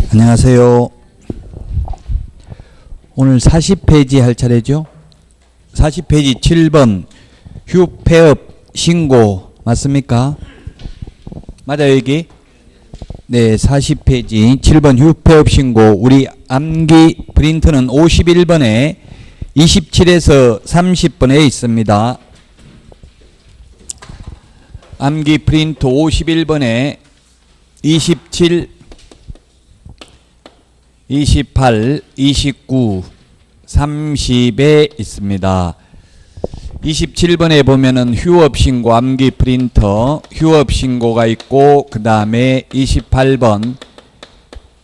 안녕하세요. 오늘 40페이지 할 차례죠. 40페이지 7번 휴폐업 신고 맞습니까? 맞아요 여기? 네, 40페이지 7번 휴폐업 신고. 우리 암기 프린트는 51번에 27에서 30번에 있습니다. 암기 프린트 51번에 27, 28, 29, 30에 있습니다. 27번에 보면은 휴업 신고 암기 프린터 휴업 신고가 있고, 그 다음에 28번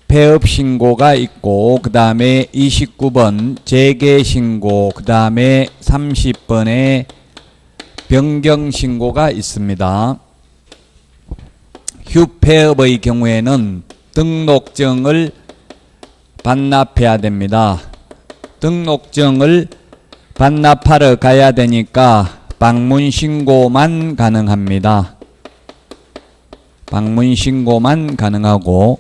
폐업 신고가 있고, 그 다음에 29번 재개 신고, 그 다음에 30번에 변경 신고가 있습니다. 휴폐업의 경우에는 등록증을 반납해야 됩니다. 등록증을 반납하러 가야 되니까 방문 신고만 가능합니다. 방문 신고만 가능하고,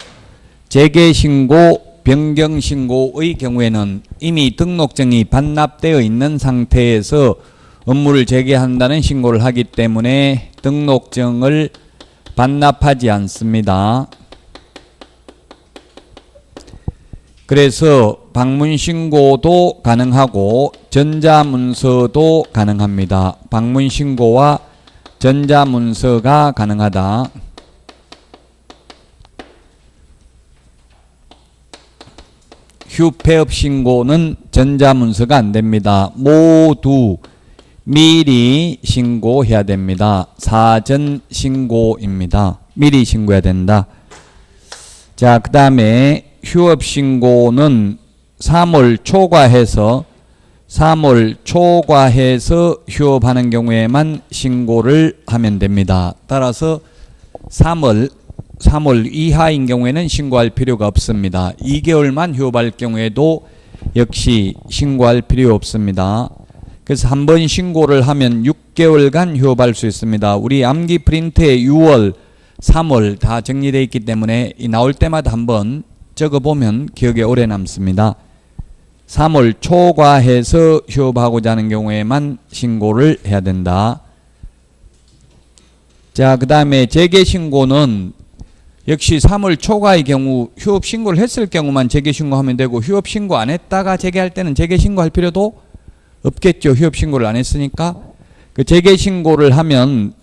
재개 신고, 변경 신고의 경우에는 이미 등록증이 반납되어 있는 상태에서 업무를 재개한다는 신고를 하기 때문에 등록증을 반납하지 않습니다. 그래서 방문 신고도 가능하고 전자문서도 가능합니다. 방문 신고와 전자문서가 가능하다. 휴폐업 신고는 전자문서가 안 됩니다. 모두 미리 신고해야 됩니다. 사전 신고입니다. 미리 신고해야 된다. 자, 그 다음에 휴업 신고는 3월 초과해서 휴업하는 경우에만 신고를 하면 됩니다. 따라서 3월 이하인 경우에는 신고할 필요가 없습니다. 2개월만 휴업할 경우에도 역시 신고할 필요 없습니다. 그래서 한 번 신고를 하면 6개월간 휴업할 수 있습니다. 우리 암기 프린트에 6월, 3월 다 정리되어 있기 때문에 이 나올 때마다 한번 적어보면 기억에 오래 남습니다. 3월 초과해서 휴업하고자 하는 경우에만 신고를 해야 된다. 자, 그 다음에 재개 신고는 역시 3월 초과의 경우 휴업 신고를 했을 경우만 재개 신고하면 되고, 휴업 신고 안 했다가 재개할 때는 재개 신고할 필요도 없겠죠. 휴업 신고를 안 했으니까. 그 재개 신고를 하면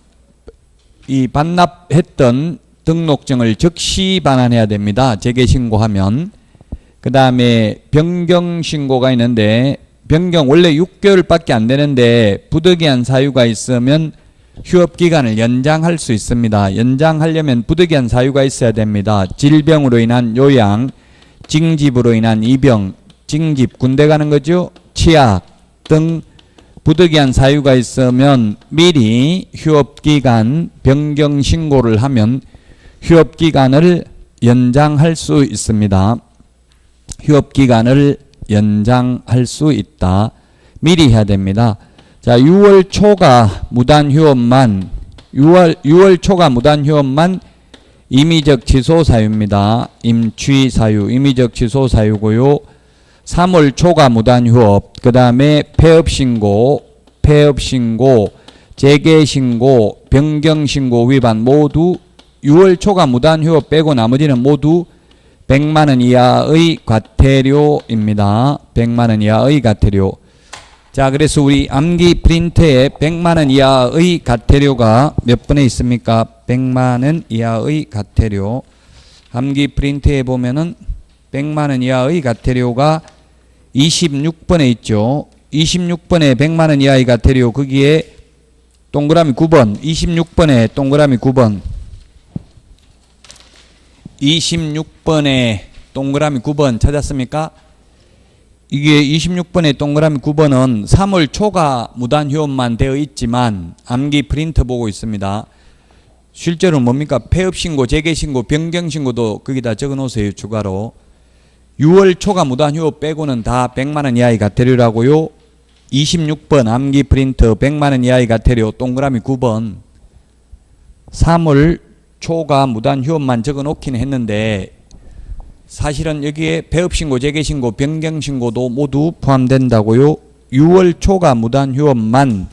이 반납했던 등록증을 즉시 반환해야 됩니다. 재개 신고하면. 그 다음에 변경 신고가 있는데, 변경 원래 6개월밖에 안 되는데 부득이한 사유가 있으면 휴업 기간을 연장할 수 있습니다. 연장하려면 부득이한 사유가 있어야 됩니다. 질병으로 인한 요양, 징집으로 인한 입영, 징집 군대 가는 거죠. 치약 등 부득이한 사유가 있으면 미리 휴업기간 변경 신고를 하면 휴업기간을 연장할 수 있습니다. 휴업기간을 연장할 수 있다. 미리 해야 됩니다. 자, 6월 초가 무단휴업만 임의적 취소 사유입니다. 임취 사유, 임의적 취소 사유고요. 3월 초가 무단휴업, 그 다음에 폐업신고, 재개신고, 변경신고 위반 모두 6월 초가 무단휴업 빼고 나머지는 모두 100만원 이하의 과태료입니다. 100만원 이하의 과태료. 자, 그래서 우리 암기 프린트에 100만원 이하의 과태료가 몇 번에 있습니까? 100만원 이하의 과태료. 암기 프린트에 보면은 100만원 이하의 과태료가 26번에 있죠. 26번에 100만원 이하의 과태료, 거기에 동그라미 9번, 26번에 동그라미 9번, 26번에 동그라미 9번 찾았습니까? 이게 26번에 동그라미 9번은 3월 초가 무단휴업만 되어 있지만 암기 프린트 보고 있습니다. 실제로 뭡니까? 폐업신고, 재개신고, 변경신고도 거기다 적어놓으세요. 추가로. 6월 초가 무단휴업 빼고는 다 100만원 이하의 과태료라고요. 26번 암기 프린트 100만원 이하의 과태료 동그라미 9번. 3월 초가 무단 휴업만 적어 놓긴 했는데 사실은 여기에 폐업신고, 재개신고, 변경신고도 모두 포함된다고요. 6월 초과 무단 휴업만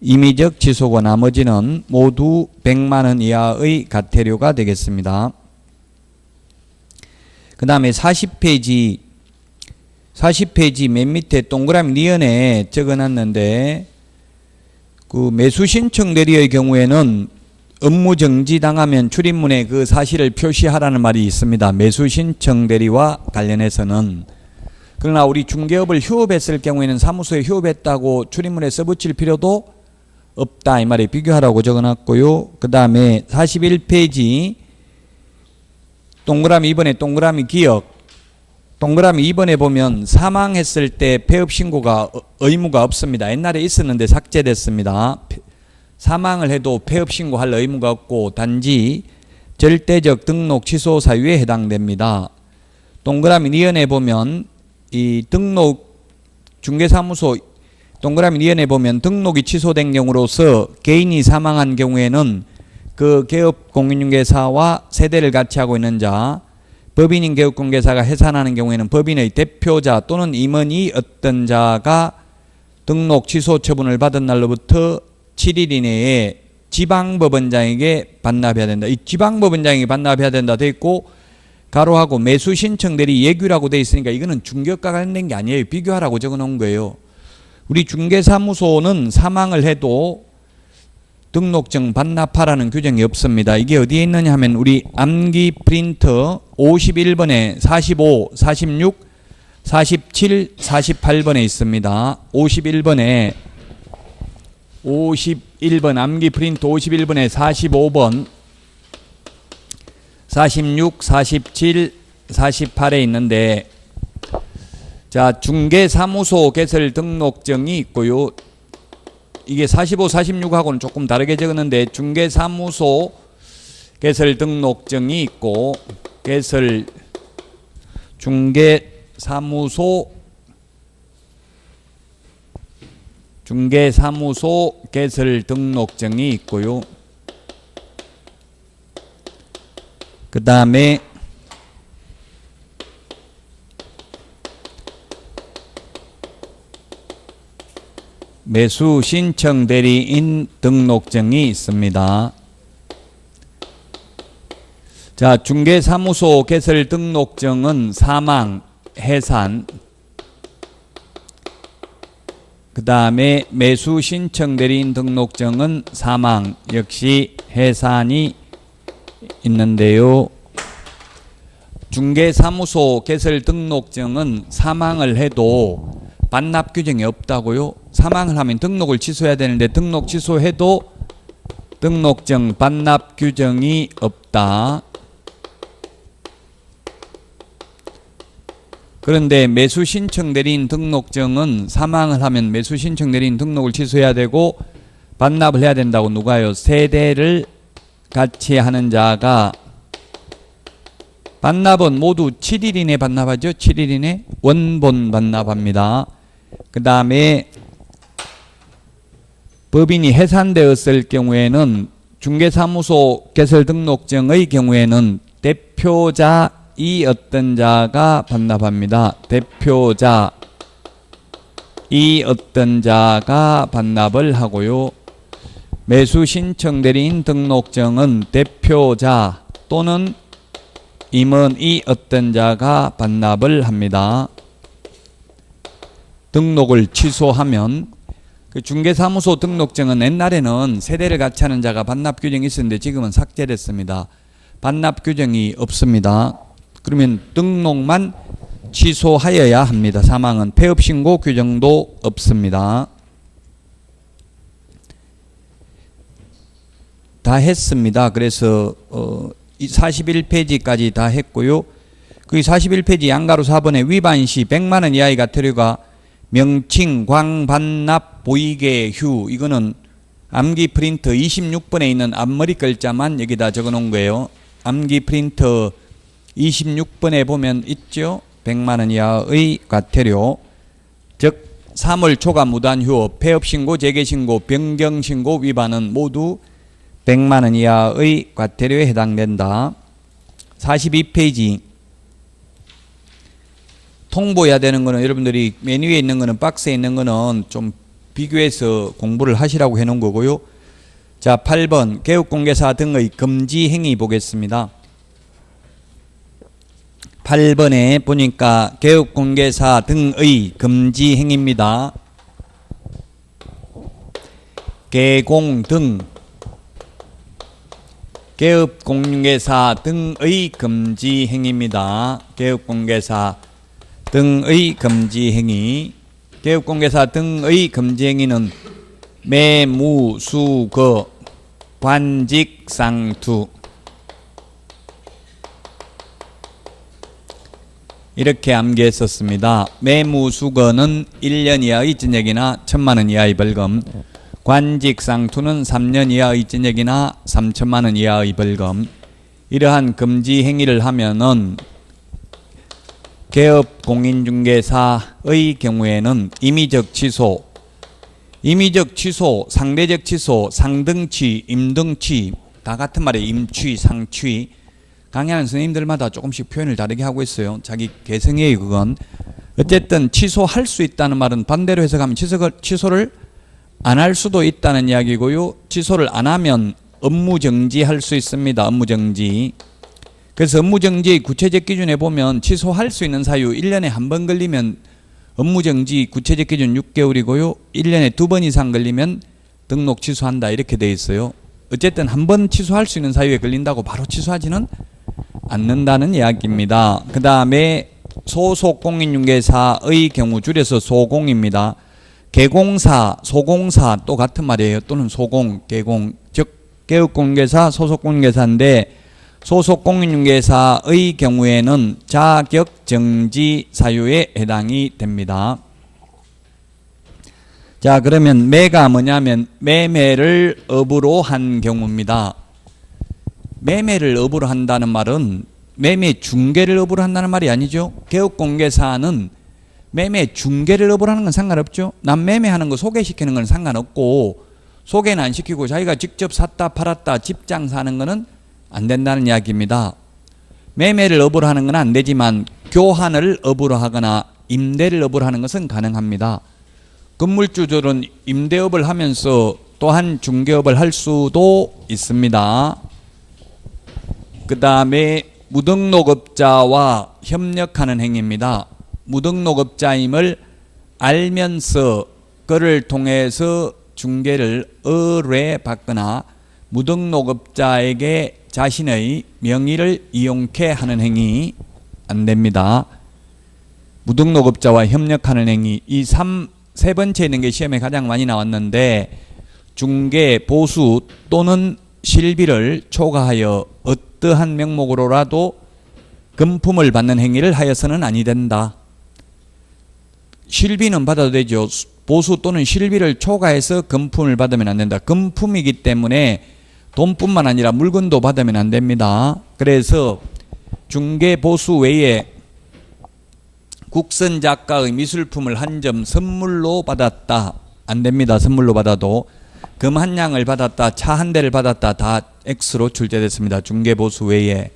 임의적 취소고 나머지는 모두 100만 원 이하의 과태료가 되겠습니다. 그 다음에 40페이지 맨 밑에 동그라미 니은에 적어놨는데 그 매수 신청 대리의 경우에는 업무 정지 당하면 출입문에 그 사실을 표시하라는 말이 있습니다. 매수 신청 대리와 관련해서는. 그러나 우리 중개업을 휴업했을 경우에는 사무소에 휴업했다고 출입문에 써붙일 필요도 없다 이 말에 비교하라고 적어놨고요. 그 다음에 41페이지 동그라미 2번에 동그라미 기억, 동그라미 2번에 보면 사망했을 때 폐업신고가 의무가 없습니다. 옛날에 있었는데 삭제됐습니다. 사망을 해도 폐업신고할 의무가 없고 단지 절대적 등록 취소 사유에 해당됩니다. 동그라미 니은에 보면 이 등록 중개사무소 동그라미 니은에 보면 등록이 취소된 경우로서 개인이 사망한 경우에는 그 개업공인중개사와 세대를 같이 하고 있는 자, 법인인 개업공개사가 해산하는 경우에는 법인의 대표자 또는 임원이 어떤 자가 등록 취소 처분을 받은 날로부터 7일 이내에 지방법원장에게 반납해야 된다. 이 지방법원장에게 반납해야 된다 돼 있고 가로하고 매수 신청 대리 예규라고 돼 있으니까 이거는 중개업과 관련된 게 아니에요. 비교하라고 적어 놓은 거예요. 우리 중개사무소는 사망을 해도 등록증 반납하라는 규정이 없습니다. 이게 어디에 있느냐 하면 우리 암기 프린터 51번에 45, 46, 47, 48번에 있습니다. 51번 암기 프린터 51번에 45번, 46, 47, 48에 있는데 자, 중개사무소 개설 등록증이 있고요. 이게 45, 46하고는 조금 다르게 적었는데 중개사무소 개설 등록증이 있고 중개사무소 개설 등록증이 있고요. 그 다음에 매수 신청 대리인 등록증이 있습니다. 자, 중개사무소 개설 등록증은 사망, 해산, 그 다음에 매수 신청 대리인 등록증은 사망, 역시 해산이 있는데요. 중개사무소 개설 등록증은 사망을 해도 반납 규정이 없다고요. 사망을 하면 등록을 취소해야 되는데 등록 취소해도 등록증 반납 규정이 없다. 그런데 매수 신청 대리인 등록증은 사망을 하면 매수 신청 대리인 등록을 취소해야 되고 반납을 해야 된다고 누가요? 세대를 같이 하는 자가 반납은 모두 7일 이내 반납하죠. 7일 이내 원본 반납합니다. 그 다음에 법인이 해산되었을 경우에는 중개사무소 개설 등록증의 경우에는 대표자이 어떤 자가 반납합니다. 대표자이 어떤 자가 반납을 하고요. 매수 신청 대리인 등록증은 대표자 또는 임원이 어떤 자가 반납을 합니다. 등록을 취소하면 그 중개사무소 등록증은 옛날에는 세대를 같이 하는 자가 반납 규정이 있었는데 지금은 삭제됐습니다. 반납 규정이 없습니다. 그러면 등록만 취소하여야 합니다. 사망은 폐업신고 규정도 없습니다. 다 했습니다. 그래서 41페이지까지 다 했고요. 그 41페이지 양가로 4번에 위반 시 100만 원 이하의 과태료가 명칭, 광, 반납, 보이게, 휴. 이거는 암기 프린터 26번에 있는 앞머리 글자만 여기다 적어 놓은 거예요. 암기 프린터 26번에 보면 있죠. 100만 원 이하의 과태료. 즉 3월 초과 무단 휴업, 폐업신고, 재개신고, 변경신고 위반은 모두 100만 원 이하의 과태료에 해당된다. 42페이지 통보해야 되는 거는 여러분들이 맨 위에 있는 거는 박스에 있는 거는 좀 비교해서 공부를 하시라고 해놓은 거고요. 자, 8번 개업공개사 등의 금지 행위 보겠습니다. 8번에 보니까 개업공개사 등의 금지 행위입니다. 개공 등 개업공개사 등의 금지 행위입니다. 개업공개사 등의 금지 행위. 개업공개사 등의 금지 행위는 매무수거 관직상투 이렇게 암기했었습니다. 매무수거는 1년 이하의 징역이나 1,000만원 이하의 벌금, 관직상투는 3년 이하의 징역이나 3천만원 이하의 벌금. 이러한 금지 행위를 하면은 개업공인중개사의 경우에는 임의적 취소, 상대적 취소, 상등취, 임등취 다 같은 말이에요. 임취, 상취. 강의하는 선생님들마다 조금씩 표현을 다르게 하고 있어요. 자기 개성이에요, 그건. 어쨌든 취소할 수 있다는 말은 반대로 해석하면 취소를 안 할 수도 있다는 이야기고요. 취소를 안 하면 업무정지할 수 있습니다. 업무정지. 그래서 업무정지의 구체적 기준에 보면 취소할 수 있는 사유 1년에 한 번 걸리면 업무정지 구체적 기준 6개월이고요. 1년에 2번 이상 걸리면 등록 취소한다 이렇게 돼 있어요. 어쨌든 한 번 취소할 수 있는 사유에 걸린다고 바로 취소하지는 않는다는 이야기입니다. 그 다음에 소속공인중개사의 경우 줄여서 소공입니다. 개공사, 소공사 또 같은 말이에요. 또는 소공, 개공, 즉 개업공개사, 소속공인중개사인데 소속공인중개사의 경우에는 자격정지 사유에 해당이 됩니다. 자, 그러면 매가 뭐냐면 매매를 업으로 한 경우입니다. 매매를 업으로 한다는 말은 매매 중개를 업으로 한다는 말이 아니죠. 개업공개사는 매매 중개를 업으로 하는 건 상관없죠. 남 매매하는 거 소개시키는 건 상관없고 소개는 안 시키고 자기가 직접 샀다 팔았다 집 장사하는 거는 안 된다는 이야기입니다. 매매를 업으로 하는 건 안 되지만 교환을 업으로 하거나 임대를 업으로 하는 것은 가능합니다. 건물주들은 임대업을 하면서 또한 중개업을 할 수도 있습니다. 그 다음에 무등록업자와 협력하는 행위입니다. 무등록업자임을 알면서 그를 통해서 중개를 의뢰받거나 무등록업자에게 자신의 명의를 이용케 하는 행위 안 됩니다. 무등록업자와 협력하는 행위 이 세 번째 있는 게 시험에 가장 많이 나왔는데 중개, 보수 또는 실비를 초과하여 어떠한 명목으로라도 금품을 받는 행위를 하여서는 아니 된다. 실비는 받아도 되죠. 보수 또는 실비를 초과해서 금품을 받으면 안 된다. 금품이기 때문에 돈뿐만 아니라 물건도 받으면 안 됩니다. 그래서 중개 보수 외에 국선 작가의 미술품을 한 점 선물로 받았다. 안 됩니다. 선물로 받아도. 금 한 양을 받았다. 차 한 대를 받았다. 다 X로 출제됐습니다. 중개 보수 외에.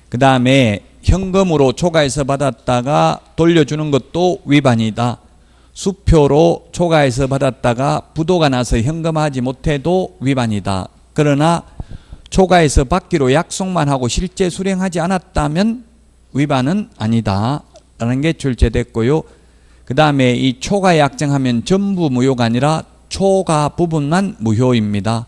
그 다음에 현금으로 초과해서 받았다가 돌려주는 것도 위반이다. 수표로 초과해서 받았다가 부도가 나서 현금화하지 못해도 위반이다. 그러나 초과해서 받기로 약속만 하고 실제 수령하지 않았다면 위반은 아니다 라는 게 출제됐고요. 그 다음에 이 초과 약정하면 전부 무효가 아니라 초과 부분만 무효입니다.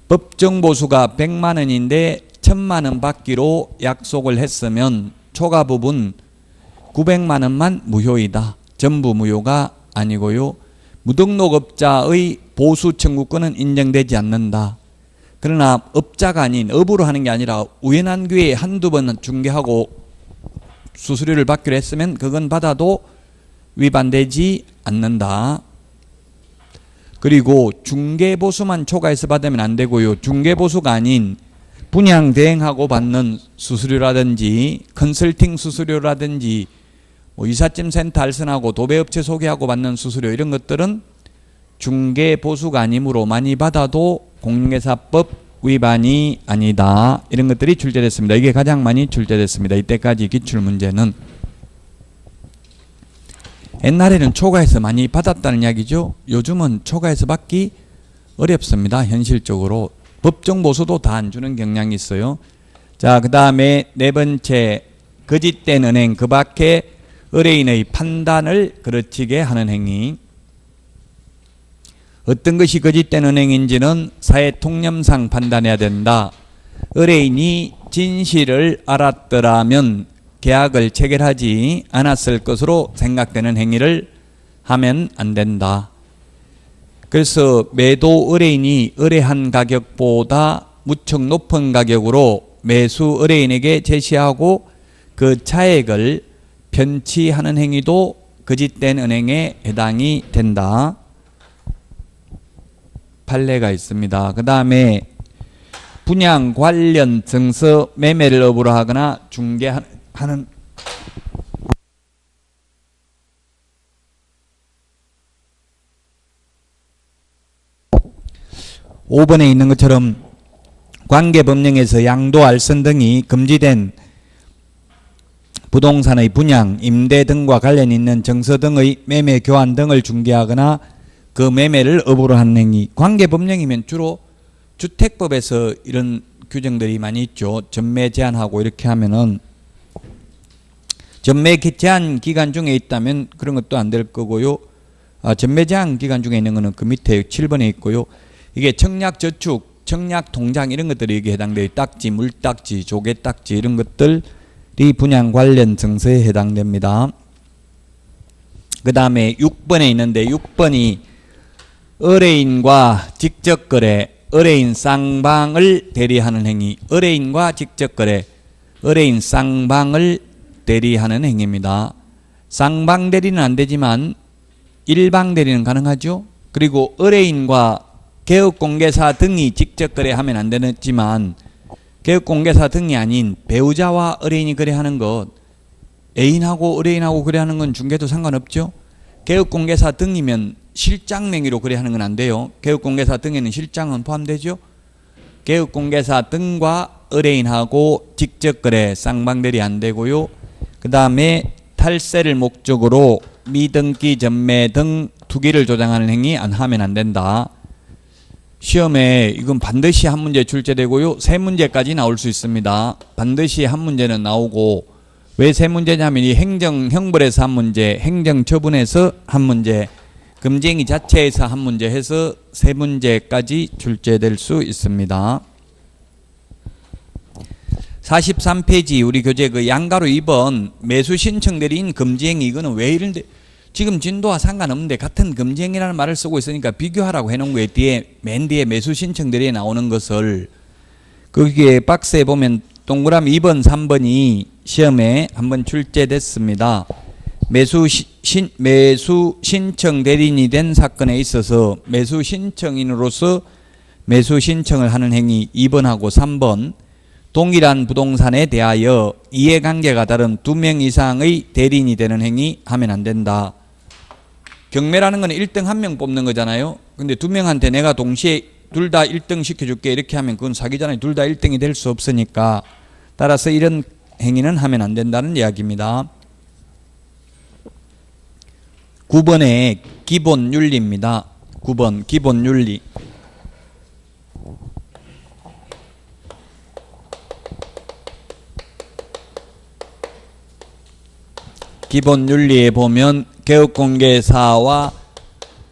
법정 보수가 100만 원인데 1000만 원 받기로 약속을 했으면 초과 부분 900만 원만 무효이다. 전부 무효가 아니고요. 무등록업자의 보수 청구권은 인정되지 않는다. 그러나 업자가 아닌 업으로 하는 게 아니라 우연한 기회에 한두 번 중개하고 수수료를 받기로 했으면 그건 받아도 위반되지 않는다. 그리고 중개보수만 초과해서 받으면 안 되고요. 중개보수가 아닌 분양 대행하고 받는 수수료라든지 컨설팅 수수료라든지 뭐 이삿짐 센터 알선하고 도배업체 소개하고 받는 수수료 이런 것들은 중개보수가 아니므로 많이 받아도 공인중개사법 위반이 아니다. 이런 것들이 출제됐습니다. 이게 가장 많이 출제됐습니다. 이때까지 기출문제는. 옛날에는 초과해서 많이 받았다는 이야기죠. 요즘은 초과해서 받기 어렵습니다. 현실적으로. 법정 보수도 다 안 주는 경향이 있어요. 자, 그 다음에 네 번째, 거짓된 은행, 그 밖에 의뢰인의 판단을 그르치게 하는 행위. 어떤 것이 거짓된 은행인지는 사회통념상 판단해야 된다. 의뢰인이 진실을 알았더라면 계약을 체결하지 않았을 것으로 생각되는 행위를 하면 안 된다. 그래서 매도 의뢰인이 의뢰한 가격보다 무척 높은 가격으로 매수 의뢰인에게 제시하고 그 차액을 편취하는 행위도 거짓된 은행에 해당이 된다. 판례가 있습니다. 그 다음에 분양 관련 증서 매매를 업으로 하거나 중개하는 5번에 있는 것처럼 관계법령에서 양도, 알선 등이 금지된 부동산의 분양, 임대 등과 관련 있는 증서 등의 매매, 교환 등을 중개하거나 그 매매를 업으로 하는 행위. 관계법령이면 주로 주택법에서 이런 규정들이 많이 있죠. 전매 제한하고 이렇게 하면은 전매 제한 기간 중에 있다면 그런 것도 안 될 거고요. 전매 제한 기간 중에 있는 거는 그 밑에 7번에 있고요. 이게 청약저축, 청약통장 이런 것들이 여기에 해당돼요. 딱지, 물딱지, 조개딱지 이런 것들이 분양 관련 증서에 해당됩니다. 그 다음에 6번에 있는데 6번이 의뢰인과 직접거래, 의뢰인 쌍방을 대리하는 행위. 의뢰인과 직접거래, 의뢰인 쌍방을 대리하는 행위입니다. 쌍방 대리는 안 되지만 일방 대리는 가능하죠. 그리고 의뢰인과 개업공개사 등이 직접 거래하면 안 되지만 개업공개사 등이 아닌 배우자와 의뢰인이 거래하는 것, 애인하고 의뢰인하고 거래하는 건 중개도 상관없죠. 개업공개사 등이면 실장 명의로 거래하는 건 안 돼요. 개업공개사 등에는 실장은 포함되죠. 개업공개사 등과 의뢰인하고 직접 거래, 쌍방대리 안 되고요. 그 다음에 탈세를 목적으로 미등기 전매 등 투기를 조장하는 행위 안 하면 안 된다. 시험에 이건 반드시 한 문제 출제되고요. 세 문제까지 나올 수 있습니다. 반드시 한 문제는 나오고, 왜 세 문제냐면 이 행정형벌에서 한 문제, 행정처분에서 한 문제, 금지행위 자체에서 한 문제 해서 세 문제까지 출제될 수 있습니다. 43페이지 우리 교재 그 양가로 2번 매수 신청 대리인 금지행위. 이거는 왜 이런데 지금 진도와 상관없는데 같은 금지행위라는 말을 쓰고 있으니까 비교하라고 해놓은 거예요. 맨 뒤에 매수 신청 대리에 나오는 것을. 거기에 박스에 보면 동그라미 2번 3번이 시험에 한번 출제됐습니다. 매수 신청 대리인이 된 사건에 있어서 매수 신청인으로서 매수 신청을 하는 행위 2번하고 3번. 동일한 부동산에 대하여 이해관계가 다른 2명 이상의 대리인이 되는 행위 하면 안 된다. 경매라는 건 1등 1명 뽑는 거잖아요. 근데 2명한테 내가 동시에 둘 다 1등 시켜줄게 이렇게 하면 그건 사기잖아요. 둘 다 1등이 될 수 없으니까. 따라서 이런 행위는 하면 안 된다는 이야기입니다. 9번의 기본 윤리입니다. 9번 기본 윤리. 기본 윤리에 보면 개업공개사와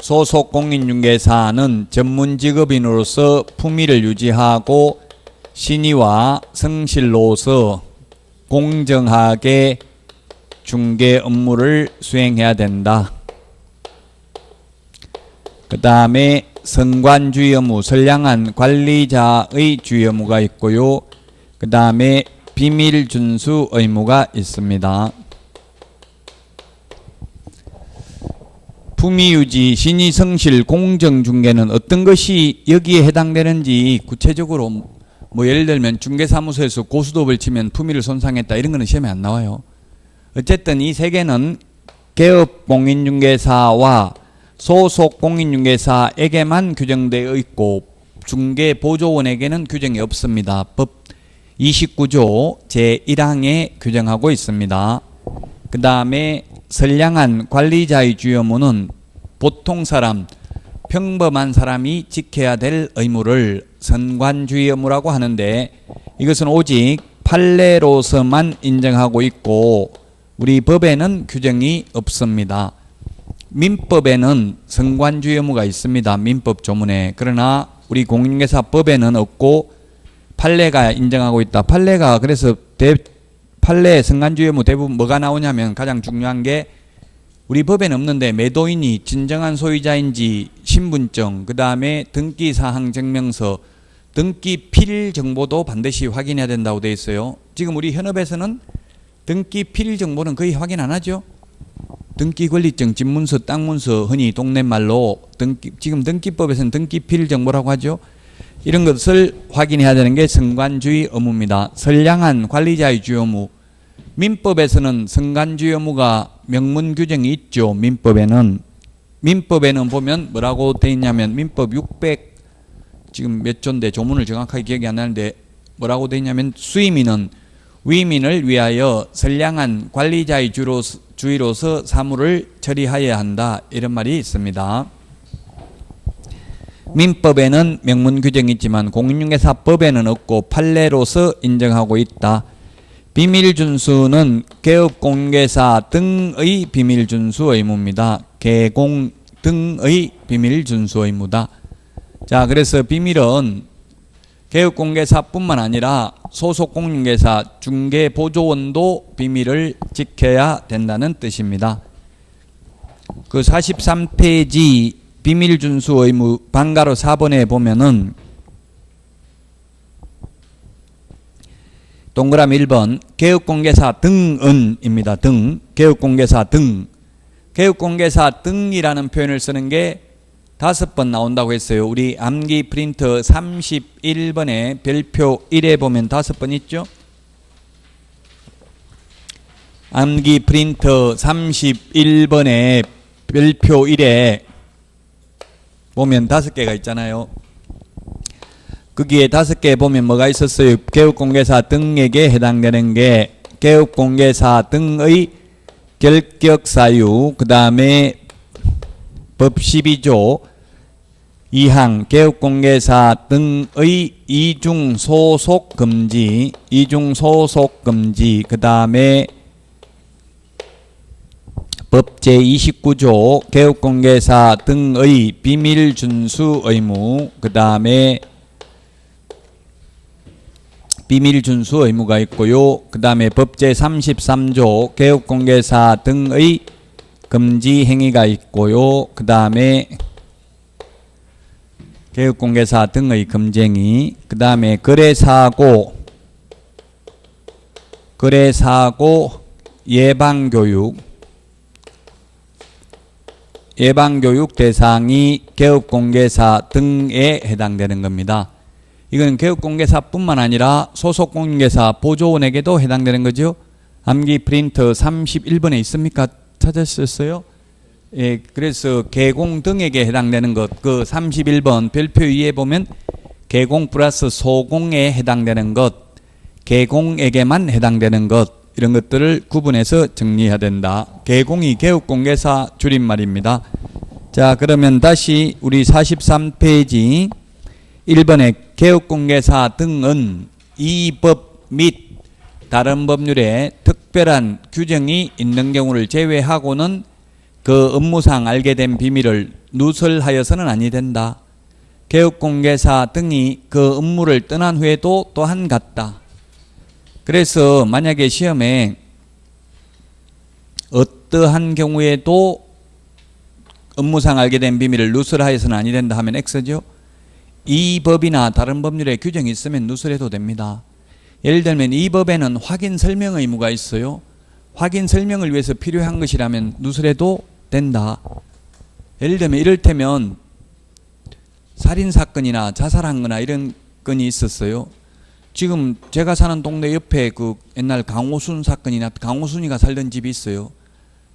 소속공인중개사는 전문직업인으로서 품위를 유지하고 신의와 성실로서 공정하게 중개 업무를 수행해야 된다. 그 다음에 선관주의 의무, 선량한 관리자의 주의 의무가 있고요. 그 다음에 비밀 준수 의무가 있습니다. 품위유지, 신의, 성실, 공정중개는 어떤 것이 여기에 해당되는지 구체적으로 뭐 예를 들면 중개사무소에서 고스톱을 치면 품위를 손상했다 이런 거는 시험에 안 나와요. 어쨌든 이 세 개는 개업공인중개사와 소속공인중개사에게만 규정되어 있고 중개보조원에게는 규정이 없습니다. 법 29조 제1항에 규정하고 있습니다. 그 다음에 선량한 관리자의 주요무는 보통 사람, 평범한 사람이 지켜야 될 의무를 선관주의 의무라고 하는데, 이것은 오직 판례로서만 인정하고 있고 우리 법에는 규정이 없습니다. 민법에는 선관주의 의무가 있습니다. 민법 조문에. 그러나 우리 공인중개사법에는 없고 판례가 인정하고 있다. 판례가 그래서 판례 선관주의 의무 대부분 뭐가 나오냐면, 가장 중요한 게 우리 법에는 없는데 매도인이 진정한 소유자인지 신분증, 그 다음에 등기사항 증명서, 등기 필 정보도 반드시 확인해야 된다고 되어 있어요. 지금 우리 현업에서는 등기 필 정보는 거의 확인 안 하죠. 등기 권리증, 집문서, 땅문서, 흔히 동네 말로 지금 등기법에서는 등기 필 정보라고 하죠. 이런 것을 확인해야 되는 게 선관주의 의무입니다. 선량한 관리자의 주요 의무. 민법에서는 선관주의 의무가 명문 규정이 있죠. 민법에는 보면 뭐라고 되어 있냐면, 민법 600 지금 몇 조인데 조문을 정확하게 기억이 안 나는데 뭐라고 되어 있냐면, 수의민은 위민을 위하여 선량한 관리자의 주의로서 사무를 처리하여야 한다, 이런 말이 있습니다. 민법에는 명문 규정이 있지만 공인중개사법에는 없고 판례로서 인정하고 있다. 비밀준수는 개업공개사 등의 비밀준수 의무입니다. 개공 등의 비밀준수 의무다. 자, 그래서 비밀은 개업공개사뿐만 아니라 소속공인중개사, 중개보조원도 비밀을 지켜야 된다는 뜻입니다. 그 43페이지 비밀준수 의무 방가로 4번에 보면은 동그라미 1번 개업공개사 등은입니다. 등. 개업공개사 등. 개업공개사 등이라는 표현을 쓰는 게 5번 나온다고 했어요. 우리 암기 프린터 31번에 별표 1에 보면 5번 있죠? 암기 프린터 31번에 별표 1에 보면 5개가 있잖아요. 거기에 5개 보면 뭐가 있었어요? 개업공개사 등에게 해당되는 게 개업공개사 등의 결격사유, 그 다음에 법 12조 2항 개업공개사 등의 이중소속금지, 그 다음에 법 제29조 개업공개사 등의 비밀준수 의무, 그 다음에 비밀준수 의무가 있고요. 그 다음에 법 제33조 개업공개사 등의 금지 행위가 있고요. 그 다음에 개업공개사 등의 금지 행위, 그 다음에 거래사고 예방교육 대상이 개업공개사 등에 해당되는 겁니다. 이건 개업공개사뿐만 아니라 소속공인중개사 보조원에게도 해당되는 거죠. 암기 프린터 31번에 있습니까? 찾았었어요? 예, 그래서 개공 등에게 해당되는 것, 그 31번 별표 2에 보면 개공 플러스 소공에 해당되는 것, 개공에게만 해당되는 것, 이런 것들을 구분해서 정리해야 된다. 개공이 개업공개사 줄임말입니다. 자, 그러면 다시 우리 43페이지 1번에 개업공개사 등은 이 법 및 다른 법률에 특별한 규정이 있는 경우를 제외하고는 그 업무상 알게 된 비밀을 누설하여서는 아니 된다. 개업공개사 등이 그 업무를 떠난 후에도 또한 같다. 그래서 만약에 시험에 어떠한 경우에도 업무상 알게 된 비밀을 누설하여서는 아니 된다 하면 X죠. 이 법이나 다른 법률에 규정이 있으면 누설해도 됩니다. 예를 들면 이 법에는 확인 설명 의무가 있어요. 확인 설명을 위해서 필요한 것이라면 누설해도 된다. 예를 들면 이를테면 살인사건이나 자살한 거나 이런 건이 있었어요. 지금 제가 사는 동네 옆에 그 옛날 강호순 사건이나 강호순이가 살던 집이 있어요.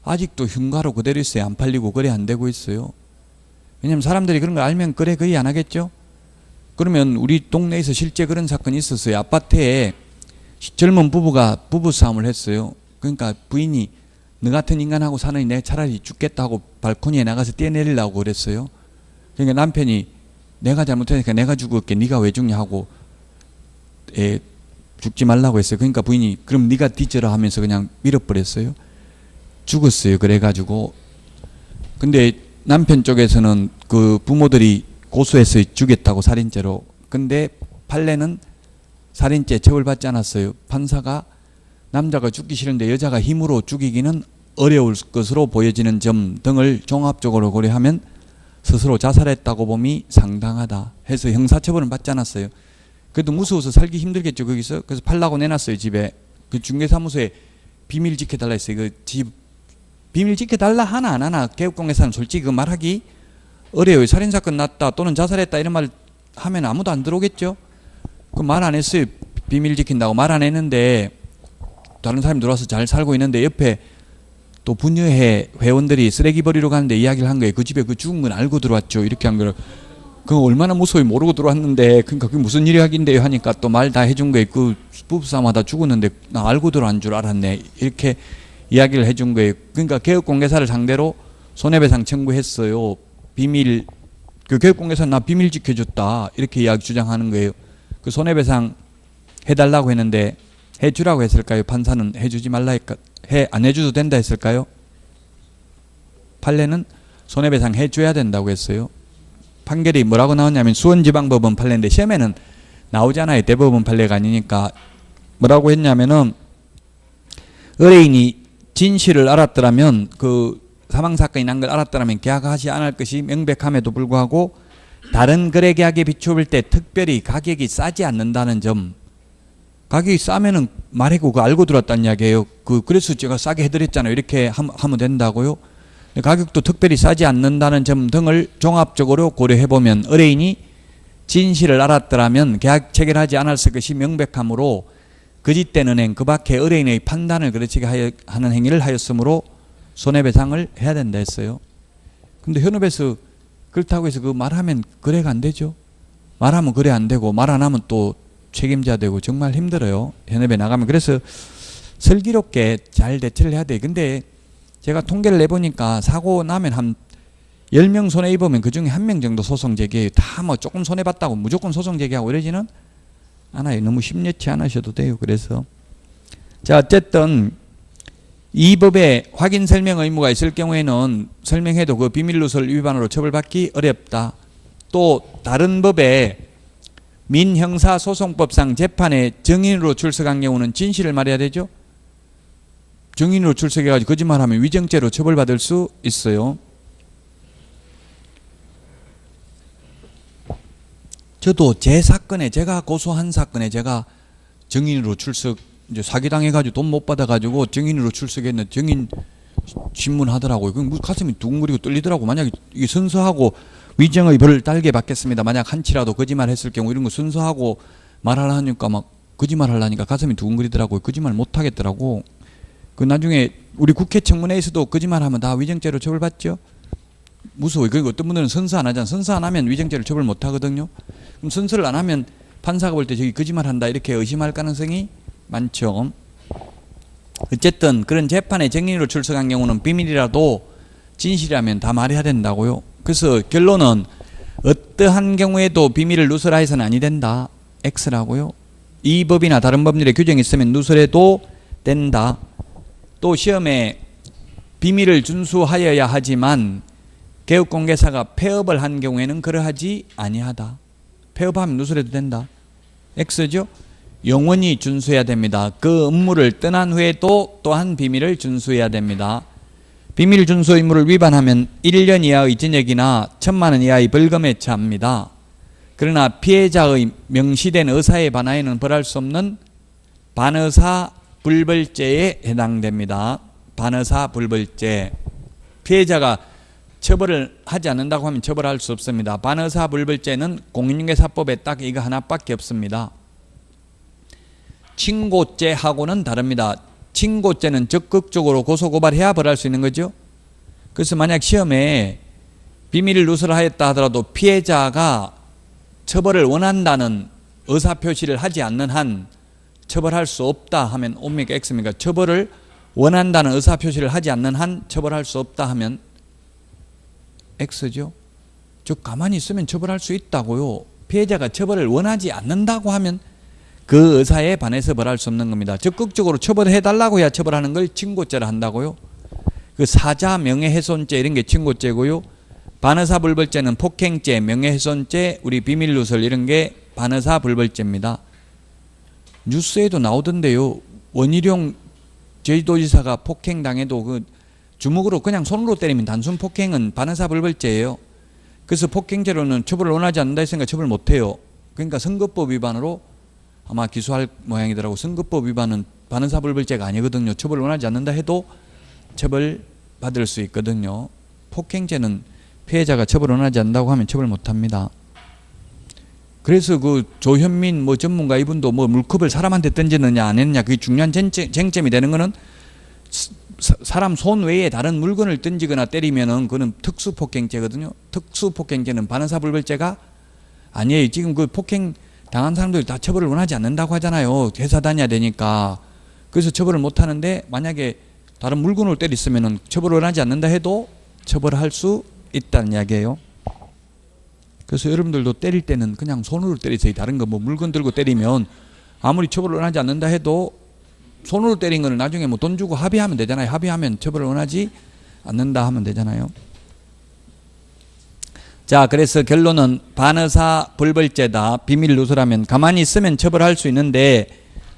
아직도 흉가로 그대로 있어요. 안 팔리고 거래 안 되고 있어요. 왜냐면 사람들이 그런 걸 알면 거래 거의 안 하겠죠. 그러면 우리 동네에서 실제 그런 사건이 있었어요. 아파트에 젊은 부부가 부부싸움을 했어요. 그러니까 부인이 너 같은 인간하고 사느니 내가 차라리 죽겠다 하고 발코니에 나가서 뛰어내리려고 그랬어요. 그러니까 남편이 내가 잘못했으니까 내가 죽을게 네가 왜 죽냐 하고 죽지 말라고 했어요. 그러니까 부인이 그럼 네가 뒤져라 하면서 그냥 밀어버렸어요. 죽었어요. 그래가지고 근데 남편 쪽에서는 그 부모들이 고소해서 죽였다고 살인죄로. 근데 판례는 살인죄 처벌받지 않았어요. 판사가 남자가 죽기 싫은데 여자가 힘으로 죽이기는 어려울 것으로 보여지는 점 등을 종합적으로 고려하면 스스로 자살했다고 봄이 상당하다 해서 형사처벌은 받지 않았어요. 그래도 무서워서 살기 힘들겠죠 거기서. 그래서 팔라고 내놨어요. 집에 그 중개사무소에 비밀 지켜달라 했어요. 그 집 비밀 지켜달라 하나 안 하나 개업공개사는 솔직히 그 말하기 어려워요. 살인사건 났다 또는 자살했다 이런 말 하면 아무도 안 들어오겠죠. 그 말 안 했어요. 비밀 지킨다고 말 안 했는데 다른 사람이 들어와서 잘 살고 있는데 옆에 또 분녀회 회원들이 쓰레기 버리러 가는데 이야기를 한 거예요. 그 집에 그 죽은 건 알고 들어왔죠. 이렇게 한 거를. 그 얼마나 무서워요. 모르고 들어왔는데 그러니까 그게 무슨 일이 하긴데요 하니까 또 말 다 해준 거예요. 그 부부싸움하다 죽었는데 나 알고 들어간 줄 알았네. 이렇게 이야기를 해준 거예요. 그러니까 개업공개사를 상대로 손해배상 청구했어요. 비밀 그 개업공개사는 나 비밀 지켜줬다 이렇게 이야기 주장하는 거예요. 그 손해배상 해달라고 했는데 해주라고 했을까요? 판사는 해주지 말라 했까 안 해줘도 된다 했을까요? 판례는 손해배상 해줘야 된다고 했어요. 판결이 뭐라고 나왔냐면 수원지방법원 판례인데 시험에는 나오잖아요. 대법원 판례가 아니니까. 뭐라고 했냐면은 의뢰인이 진실을 알았더라면 그 사망사건이 난 걸 알았더라면 계약하지 않을 것이 명백함에도 불구하고 다른 거래계약에 비추을 때 특별히 가격이 싸지 않는다는 점. 가격이 싸면은 말해고 그 알고 들었다는 이야기예요. 그래서 제가 싸게 해드렸잖아요. 이렇게 하면 된다고요. 가격도 특별히 싸지 않는다는 점 등을 종합적으로 고려해보면 의뢰인이 진실을 알았더라면 계약 체결하지 않았을 것이 명백하므로 거짓된 은행 그 밖에 의뢰인의 판단을 그르치게 하는 행위를 하였으므로 손해배상을 해야 된다 했어요. 근데 현업에서 그렇다고 해서 그 말하면 거래가 안 되죠. 말하면 거래 안 되고 말 안 하면 또 책임져야 되고 정말 힘들어요. 현업에 나가면. 그래서 슬기롭게 잘 대처를 해야 돼요. 근데 제가 통계를 내보니까 사고 나면 한 10명 손해입으면 그 중에 1명 정도 소송 제기해요. 다 뭐 조금 손해봤다고 무조건 소송 제기하고 이러지는 않아요. 너무 심려치 않으셔도 돼요. 그래서 자 어쨌든 이 법에 확인 설명 의무가 있을 경우에는 설명해도 그 비밀누설 위반으로 처벌받기 어렵다. 또 다른 법에 민형사소송법상 재판에 증인으로 출석한 경우는 진실을 말해야 되죠. 증인으로 출석해가지고 거짓말하면 위증죄로 처벌받을 수 있어요. 저도 제 사건에 제가 고소한 사건에 제가 증인으로 출석 이제 사기당해가지고 돈 못 받아가지고 증인으로 출석했는데 증인 신문하더라고요. 그럼 가슴이 두근거리고 떨리더라고. 만약에 이게 순수하고 위증의 벌을 달게 받겠습니다. 만약 한치라도 거짓말했을 경우 이런 거 순수하고 말하려니까 막 거짓말하려니까 가슴이 두근거리더라고요. 거짓말 못 하겠더라고. 그 나중에 우리 국회 청문회에서도 거짓말하면 다 위증죄로 처벌받죠. 무서워요. 그리고 어떤 분들은 선서 안 하잖아. 선서 안 하면 위증죄를 처벌 못 하거든요. 그럼 선서를 안 하면 판사가 볼 때 저기 거짓말한다 이렇게 의심할 가능성이 많죠. 어쨌든 그런 재판에 증인으로 출석한 경우는 비밀이라도 진실이라면 다 말해야 된다고요. 그래서 결론은 어떠한 경우에도 비밀을 누설하여서는 아니 된다. X라고요. 이 법이나 다른 법률에 규정이 있으면 누설해도 된다. 또 시험에 비밀을 준수하여야 하지만 개업공개사가 폐업을 한 경우에는 그러하지 아니하다. 폐업하면 누설해도 된다. X죠. 영원히 준수해야 됩니다. 그 업무를 떠난 후에도 또한 비밀을 준수해야 됩니다. 비밀 준수 의무를 위반하면 1년 이하의 징역이나 1,000만 원 이하의 벌금에 처합니다. 그러나 피해자의 명시된 의사에 반하여는 벌할 수 없는 반의사 불벌죄에 해당됩니다. 반의사 불벌죄. 피해자가 처벌을 하지 않는다고 하면 처벌할 수 없습니다. 반의사 불벌죄는 공인중개사법에 딱 이거 하나밖에 없습니다. 친고죄하고는 다릅니다. 친고죄는 적극적으로 고소고발해야 벌할 수 있는 거죠. 그래서 만약 시험에 비밀을 누설하였다 하더라도 피해자가 처벌을 원한다는 의사표시를 하지 않는 한 처벌할 수 없다 하면 옵니까 X입니까? 처벌을 원한다는 의사표시를 하지 않는 한 처벌할 수 없다 하면 X죠. 즉 가만히 있으면 처벌할 수 있다고요. 피해자가 처벌을 원하지 않는다고 하면 그 의사에 반해서 벌할 수 없는 겁니다. 적극적으로 처벌해달라고 해야 처벌하는 걸 친고죄를 한다고요. 그 사자, 명예훼손죄 이런 게 친고죄고요. 반의사불벌죄는 폭행죄, 명예훼손죄, 우리 비밀누설 이런 게 반의사불벌죄입니다. 뉴스에도 나오던데요. 원희룡 제주도지사가 폭행당해도 그 주먹으로 그냥 손으로 때리면 단순 폭행은 반의사불벌죄예요. 그래서 폭행죄로는 처벌을 원하지 않는다 했으니까 처벌 못해요. 그러니까 선거법 위반으로 아마 기소할 모양이더라고. 선거법 위반은 반의사불벌죄가 아니거든요. 처벌을 원하지 않는다 해도 처벌 받을 수 있거든요. 폭행죄는 피해자가 처벌을 원하지 않는다고 하면 처벌 못합니다. 그래서 그 조현민 뭐 전문가 이분도 뭐 물컵을 사람한테 던지느냐 안 했느냐 그게 중요한 쟁점이 되는 거는 사람 손 외에 다른 물건을 던지거나 때리면은 그거는 특수폭행죄거든요. 특수폭행죄는 반의사불벌죄가 아니에요. 지금 그 폭행 당한 사람들이 다 처벌을 원하지 않는다고 하잖아요. 회사 다녀야 되니까. 그래서 처벌을 못 하는데 만약에 다른 물건을 때렸으면은 처벌을 원하지 않는다 해도 처벌할 수 있다는 이야기예요. 그래서 여러분들도 때릴 때는 그냥 손으로 때리세요. 다른 거 뭐 물건 들고 때리면 아무리 처벌을 원하지 않는다 해도 손으로 때린 거는 나중에 뭐 돈 주고 합의하면 되잖아요. 합의하면 처벌을 원하지 않는다 하면 되잖아요. 자, 그래서 결론은 반의사불벌죄다. 비밀누설하면 가만히 있으면 처벌할 수 있는데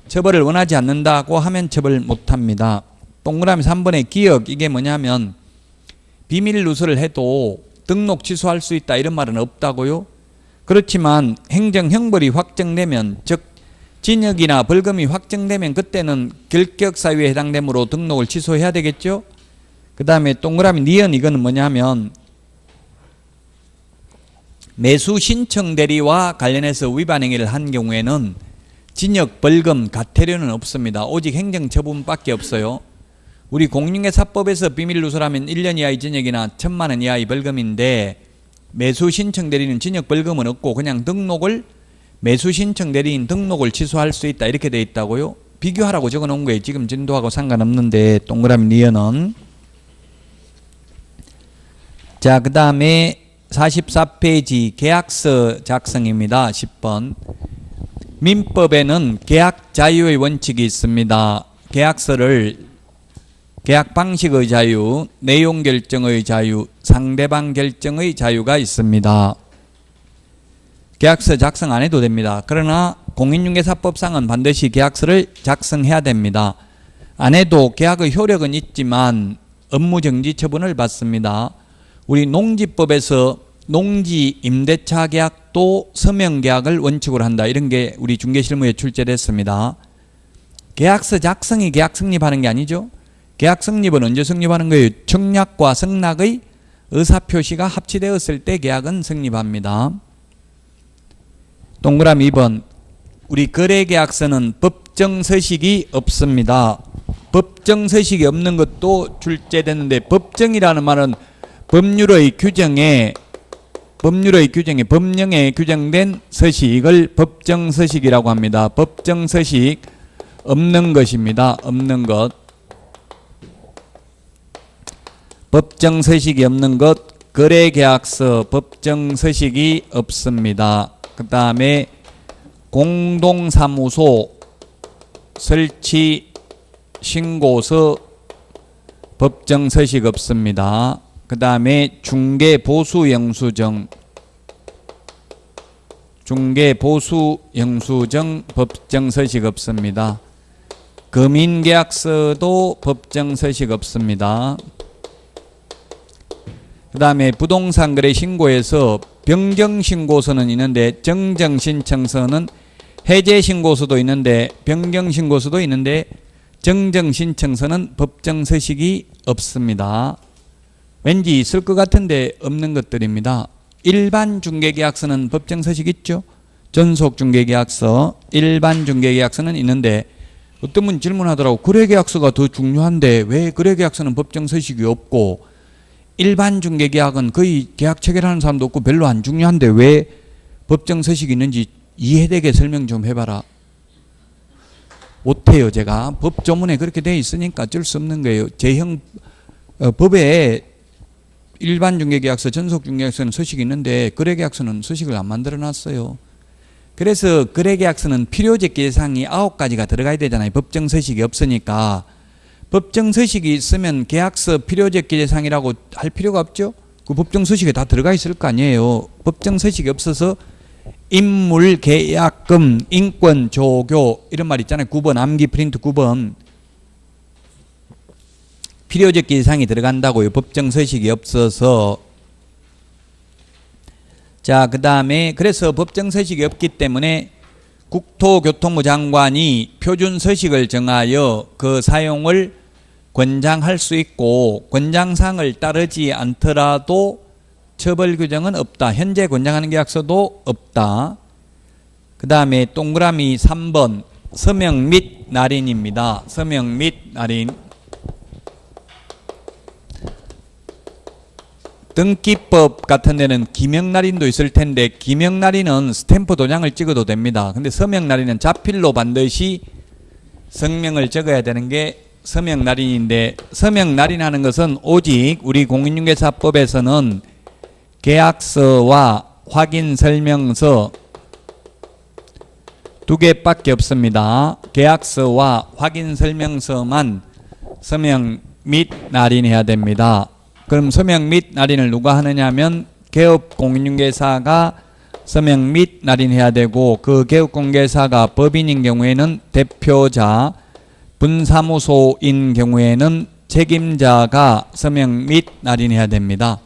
처벌을 원하지 않는다고 하면 처벌 못합니다. 동그라미 3번의 기억 이게 뭐냐면 비밀누설을 해도 등록 취소할 수 있다 이런 말은 없다고요. 그렇지만 행정형벌이 확정되면 즉 징역이나 벌금이 확정되면 그때는 결격사유에 해당되므로 등록을 취소해야 되겠죠. 그 다음에 동그라미 니은 이거는 뭐냐면 매수 신청 대리와 관련해서 위반 행위를 한 경우에는 징역, 벌금, 과태료는 없습니다. 오직 행정처분밖에 없어요. 우리 공인중개사법에서 비밀누설하면 1년 이하의 징역이나 1,000만 원 이하의 벌금인데 매수 신청 대리는 징역, 벌금은 없고 그냥 등록을 매수 신청 대리인 등록을 취소할 수 있다 이렇게 돼 있다고요. 비교하라고 적어 놓은 거예요. 지금 진도하고 상관없는데 동그라미 니은은. 자, 그 다음에 44페이지 계약서 작성입니다. 10번. 민법에는 계약 자유의 원칙이 있습니다. 계약서를 계약 방식의 자유, 내용 결정의 자유, 상대방 결정의 자유가 있습니다. 계약서 작성 안 해도 됩니다. 그러나 공인중개사법상은 반드시 계약서를 작성해야 됩니다. 안 해도 계약의 효력은 있지만 업무정지 처분을 받습니다. 우리 농지법에서 농지 임대차 계약도 서명계약을 원칙으로 한다. 이런 게 우리 중개실무에 출제됐습니다. 계약서 작성이 계약 성립하는 게 아니죠. 계약 성립은 언제 성립하는 거예요? 청약과 승낙의 의사표시가 합치되었을 때 계약은 성립합니다. 동그라미 2번. 우리 거래계약서는 법정서식이 없습니다. 법정서식이 없는 것도 출제됐는데 법정이라는 말은 법령에 규정된 서식, 이걸 법정서식이라고 합니다. 법정서식 없는 것입니다. 없는 것. 법정서식이 없는 것, 거래계약서 법정서식이 없습니다. 그 다음에 공동사무소 설치 신고서 법정서식 없습니다. 그 다음에 중개보수영수증 법정서식 없습니다. 금인계약서도 법정서식 없습니다. 그 다음에 부동산거래 신고에서 변경신고서는 있는데 정정신청서는 해제신고서도 있는데 변경신고서도 있는데 정정신청서는 법정서식이 없습니다. 왠지 있을 것 같은데 없는 것들입니다. 일반 중개계약서는 법정서식 있죠. 전속중개계약서 일반 중개계약서는 있는데 어떤 분 질문하더라고. 거래계약서가 더 중요한데 왜 거래계약서는 법정서식이 없고 일반 중개계약은 거의 계약 체결하는 사람도 없고 별로 안 중요한데 왜 법정서식이 있는지 이해되게 설명 좀 해봐라. 못해요. 제가 법조문에 그렇게 돼 있으니까 어쩔 수 없는 거예요. 법에 일반 중개계약서, 전속 중개계약서는 서식이 있는데 거래계약서는 서식을 안 만들어 놨어요. 그래서 거래계약서는 필요적 예상이 9가지가 들어가야 되잖아요. 법정 서식이 없으니까. 법정 서식이 있으면 계약서 필요적 기재사항이라고 할 필요가 없죠. 그 법정 서식에 다 들어가 있을 거 아니에요. 법정 서식이 없어서 인물, 계약금, 인권, 조교 이런 말 있잖아요. 9번 암기 프린트 9번 필요적 기재사항이 들어간다고요. 법정 서식이 없어서. 자, 그 다음에 그래서 법정 서식이 없기 때문에 국토교통부 장관이 표준 서식을 정하여 그 사용을 권장할 수 있고 권장사항을 따르지 않더라도 처벌 규정은 없다. 현재 권장하는 계약서도 없다. 그 다음에 동그라미 3번 서명 및 날인입니다. 서명 및 날인. 등기법 같은 데는 기명날인도 있을 텐데 기명날인은 스탬프 도장을 찍어도 됩니다. 근데 서명날인은 자필로 반드시 성명을 적어야 되는 게 서명날인인데 서명날인하는 것은 오직 우리 공인중개사법에서는 계약서와 확인설명서 2개밖에 없습니다. 계약서와 확인설명서만 서명 및 날인해야 됩니다. 그럼 서명 및 날인을 누가 하느냐 하면 개업공인중개사가 서명 및 날인해야 되고 그 개업공개사가 법인인 경우에는 대표자, 분사무소인 경우에는 책임자가 서명 및 날인해야 됩니다.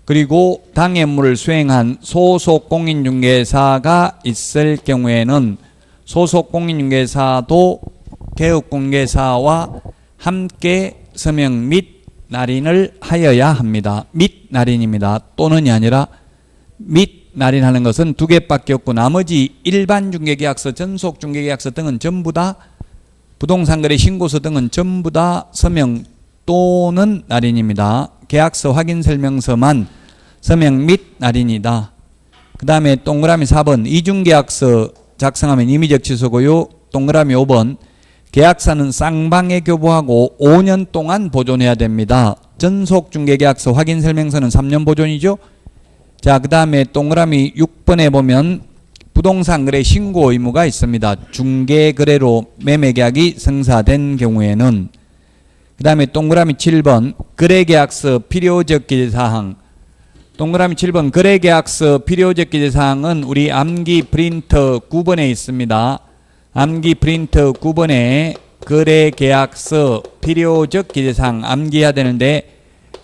그리고 당의 업무를 수행한 소속 공인중개사가 있을 경우에는 소속 공인중개사도 개업공개사와 함께 서명 및 날인을 하여야 합니다. 및 날인입니다. 또는이 아니라 및 날인하는 것은 2개밖에 없고 나머지 일반 중개계약서, 전속 중개계약서 등은 전부 다 부동산거래 신고서 등은 전부 다 서명 또는 날인입니다. 계약서 확인설명서만 서명 및 날인이다. 그 다음에 동그라미 4번 이중계약서 작성하면 임의적 취소고요. 동그라미 5번 계약사는 쌍방에 교부하고 5년 동안 보존해야 됩니다. 전속 중개계약서 확인설명서는 3년 보존이죠. 자, 그 다음에 동그라미 6번에 보면 부동산 거래 신고 의무가 있습니다. 중개거래로 매매계약이 성사된 경우에는. 그 다음에 동그라미 7번 거래계약서 필요적 기재사항. 동그라미 7번 거래계약서 필요적 기재사항은 우리 암기 프린터 9번에 있습니다. 암기 프린터 9번에 거래계약서 필요적 기재사항 암기해야 되는데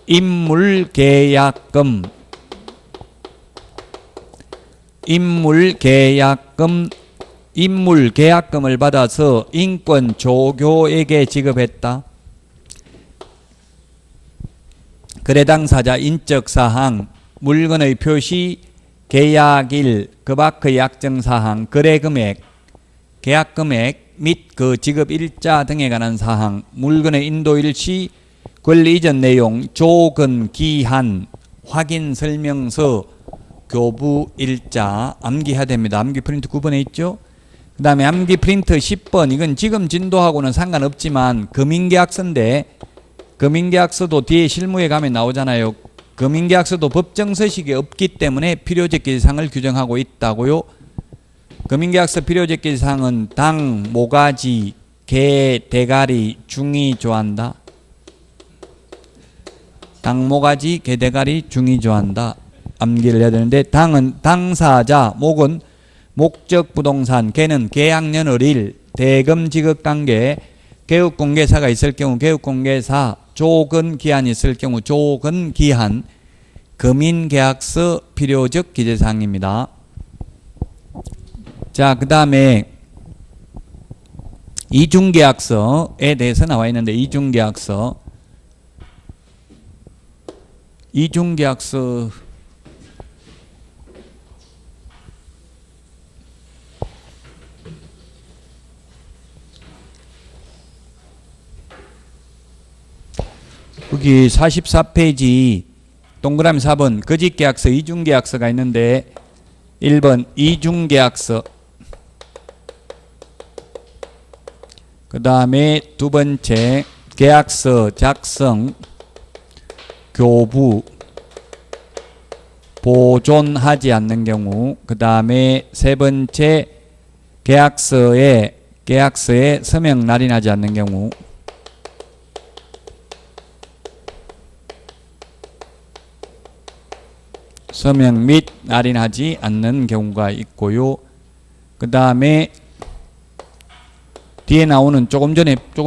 인물계약금, 인물계약금을 받아서 인권 조교에게 지급했다. 거래 당사자 인적사항, 물건의 표시, 계약일, 그 밖의 약정사항, 거래금액, 계약금액 및 그 지급일자 등에 관한 사항, 물건의 인도일시, 권리 이전 내용, 조건, 기한, 확인설명서, 교부일자 암기해야 됩니다. 암기 프린트 9번에 있죠. 그 다음에 암기 프린트 10번 이건 지금 진도하고는 상관없지만 금융계약서인데 금융계약서도 뒤에 실무에 가면 나오잖아요. 금융계약서도 법정서식이 없기 때문에 필요적 기재사항을 규정하고 있다고요. 금융계약서 필요적 기재사항은 당, 모가지, 개, 대가리, 중이 조한다. 당, 모가지, 개, 대가리, 중이 조한다. 암기를 해야 되는데 당은 당사자, 목은 목적 부동산, 개는 계약년월일, 대금 지급 단계, 개업공개사가 있을 경우 개업공개사, 조건 기한이 있을 경우 조건 기한, 금인계약서 필요적 기재사항입니다. 자, 그 다음에 이중계약서에 대해서 나와 있는데 이중계약서 여기 44페이지 동그라미 4번 거짓계약서 이중계약서가 있는데 1번 이중계약서 그 다음에 두 번째 계약서 작성, 교부, 보존하지 않는 경우. 그 다음에 세 번째 계약서에 서명 날인하지 않는 경우. 서명 및 날인하지 않는 경우가 있고요. 그 다음에 뒤에 나오는 조금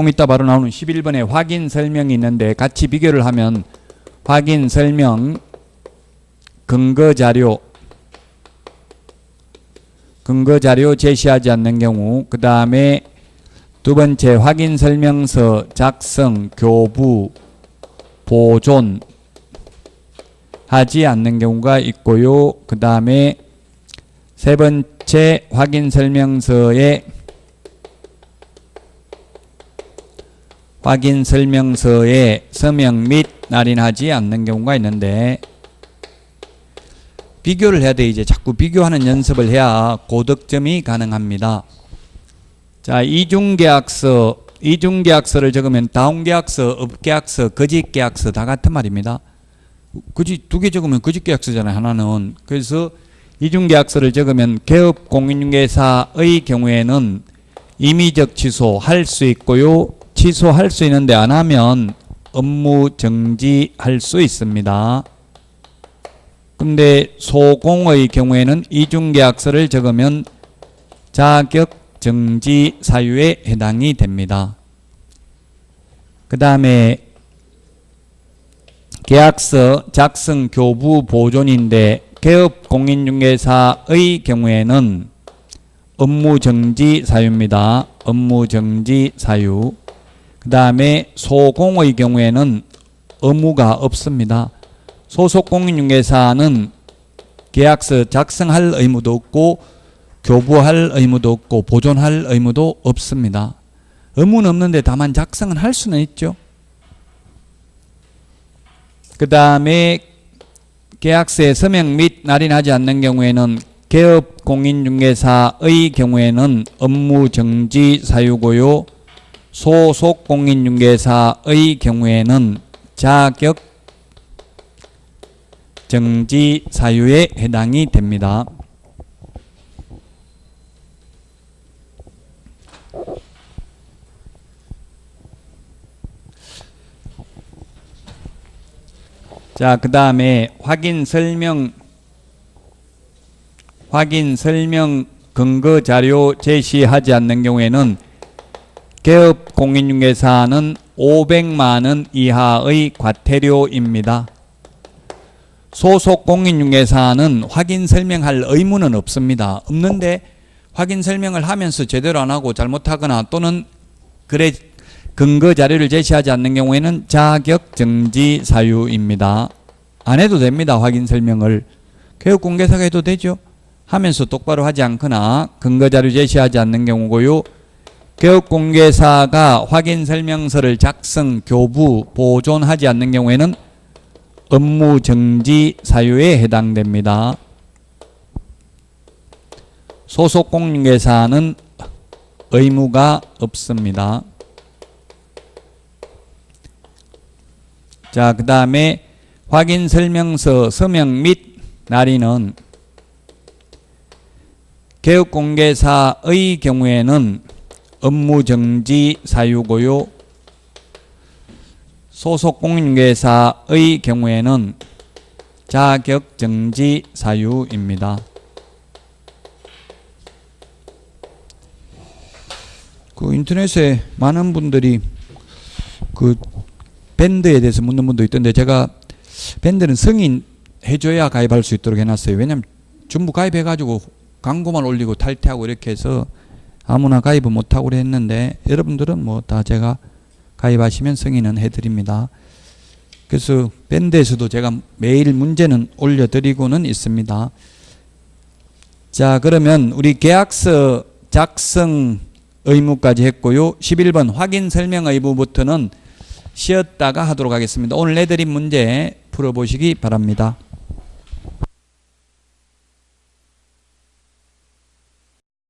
이따 바로 나오는 11번에 확인 설명이 있는데 같이 비교를 하면 확인 설명, 근거 자료 제시하지 않는 경우. 그 다음에 두 번째 확인 설명서 작성, 교부, 보존 하지 않는 경우가 있고요. 그 다음에 세 번째 확인 설명서에 서명 및 날인하지 않는 경우가 있는데 비교를 해야 돼. 이제 자꾸 비교하는 연습을 해야 고득점이 가능합니다. 자, 이중계약서를 적으면 다운계약서, 업계약서, 거짓계약서 다 같은 말입니다. 굳이 두 개 적으면 거짓계약서잖아요, 하나는. 그래서 이중계약서를 적으면 개업공인중개사의 경우에는 임의적 취소할 수 있고요. 취소할 수 있는데 안 하면 업무 정지할 수 있습니다. 근데 소공의 경우에는 이중계약서를 적으면 자격 정지 사유에 해당이 됩니다. 그 다음에 계약서 작성, 교부, 보존인데 개업공인중개사의 경우에는 업무 정지 사유입니다. 업무 정지 사유. 그 다음에 소공의 경우에는 의무가 없습니다. 소속 공인중개사는 계약서 작성할 의무도 없고 교부할 의무도 없고 보존할 의무도 없습니다. 의무는 없는데 다만 작성은 할 수는 있죠. 그 다음에 계약서에 서명 및 날인하지 않는 경우에는 개업공인중개사의 경우에는 업무 정지 사유고요. 소속 공인중개사의 경우에는 자격 정지 사유에 해당이 됩니다. 자, 그 다음에 확인 설명 근거 자료 제시하지 않는 경우에는 개업공인중개사는 500만 원 이하의 과태료입니다. 소속 공인중개사는 확인 설명할 의무는 없습니다. 없는데 확인 설명을 하면서 제대로 안 하고 잘못하거나 또는 근거 자료를 제시하지 않는 경우에는 자격 정지 사유입니다. 안 해도 됩니다. 확인 설명을. 개업공개사가 해도 되죠. 하면서 똑바로 하지 않거나 근거 자료 제시하지 않는 경우고요. 개업공개사가 확인 설명서를 작성, 교부, 보존하지 않는 경우에는 업무 정지 사유에 해당됩니다. 소속 공인중개사는 의무가 없습니다. 자, 그 다음에 확인 설명서 서명 및 날인은 개업공개사의 경우에는 업무 정지 사유고요. 소속 공인중개사의 경우에는 자격 정지 사유입니다. 그 인터넷에 많은 분들이 그 밴드에 대해서 묻는 분도 있던데 제가 밴드는 승인 해줘야 가입할 수 있도록 해놨어요. 왜냐면 전부 가입해가지고 광고만 올리고 탈퇴하고 이렇게 해서 아무나 가입을 못하고 했는데 여러분들은 뭐 다 제가 가입하시면 승인은 해드립니다. 그래서 밴드에서도 제가 매일 문제는 올려드리고는 있습니다. 자, 그러면 우리 계약서 작성 의무까지 했고요. 11번 확인 설명 의무부터는 쉬었다가 하도록 하겠습니다. 오늘 내드린 문제 풀어보시기 바랍니다.